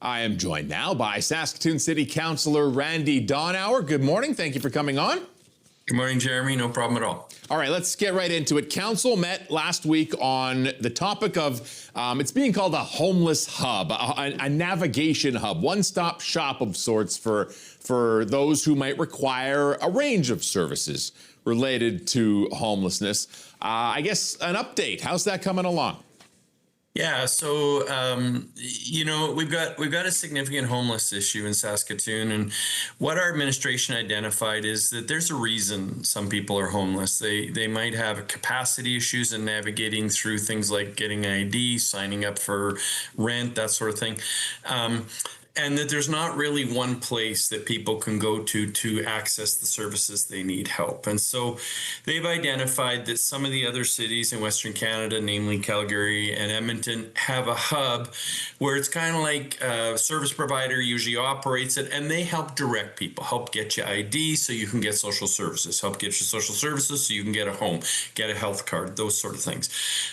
I am joined now by Saskatoon City Councillor Randy Donauer. Good morning. Thank you for coming on. Good morning, Jeremy. No problem at all. All right, let's get right into it. Council met last week on the topic of, it's being called a homeless hub, a navigation hub, one-stop shop of sorts for those who might require a range of services related to homelessness. I guess an update. How's that coming along? Yeah, so we've got a significant homeless issue in Saskatoon, and what our administration identified is that there's a reason some people are homeless. They might have capacity issues in navigating through things like getting ID, signing up for rent, that sort of thing. And that there's not really one place that people can go to access the services they need help. And so they've identified that some of the other cities in Western Canada, namely Calgary and Edmonton, have a hub where it's kind of like a service provider usually operates it, and they help direct people, help get you ID so you can get social services, help get you social services so you can get a home, get a health card, those sort of things.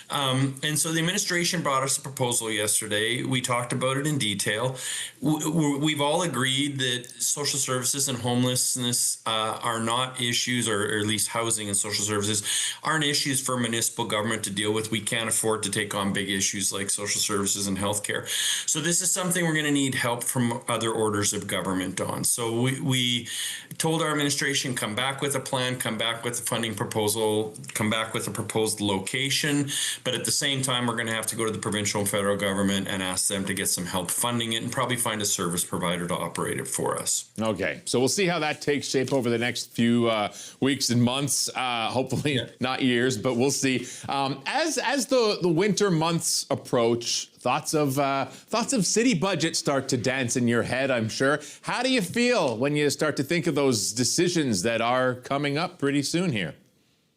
And so the administration brought us a proposal yesterday. We talked about it in detail. We've all agreed that social services and homelessness are not issues, or at least housing and social services aren't issues for municipal government to deal with. We can't afford to take on big issues like social services and healthcare. So this is something we're going to need help from other orders of government on. So we told our administration, come back with a plan, come back with a funding proposal, come back with a proposed location. But at the same time, we're going to have to go to the provincial and federal government and ask them to get some help funding it and probably find a service provider to operate it for us. Okay, so we'll see how that takes shape over the next few weeks and months. Hopefully not years, but we'll see. As the winter months approach, thoughts of city budget start to dance in your head, I'm sure. How do you feel when you start to think of those decisions that are coming up pretty soon here?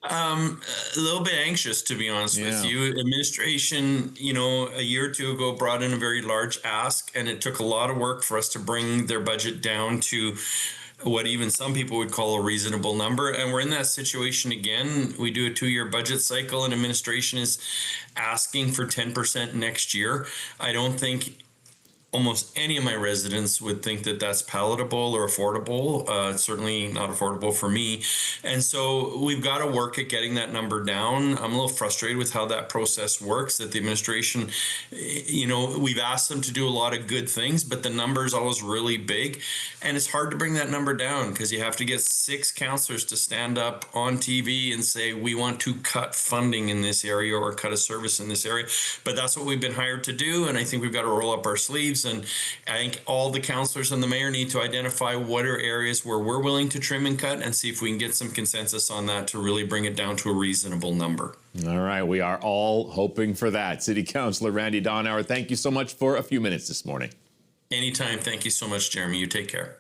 A little bit anxious, to be honest with you. Administration, a year or two ago brought in a very large ask, and it took a lot of work for us to bring their budget down to what even some people would call a reasonable number. And we're in that situation again. We do a 2-year budget cycle, and administration is asking for 10% next year. I don't think almost any of my residents would think that that's palatable or affordable. It's certainly not affordable for me. And so we've got to work at getting that number down. I'm a little frustrated with how that process works, that the administration, we've asked them to do a lot of good things, but the number is always really big. And it's hard to bring that number down because you have to get 6 councillors to stand up on TV and say, we want to cut funding in this area or cut a service in this area. But that's what we've been hired to do. And I think we've got to roll up our sleeves. And I think all the councillors and the mayor need to identify what are areas where we're willing to trim and cut and see if we can get some consensus on that to really bring it down to a reasonable number. All right, we are all hoping for that. City Councillor Randy Donauer, thank you so much for a few minutes this morning. Anytime. Thank you so much, Jeremy. You take care.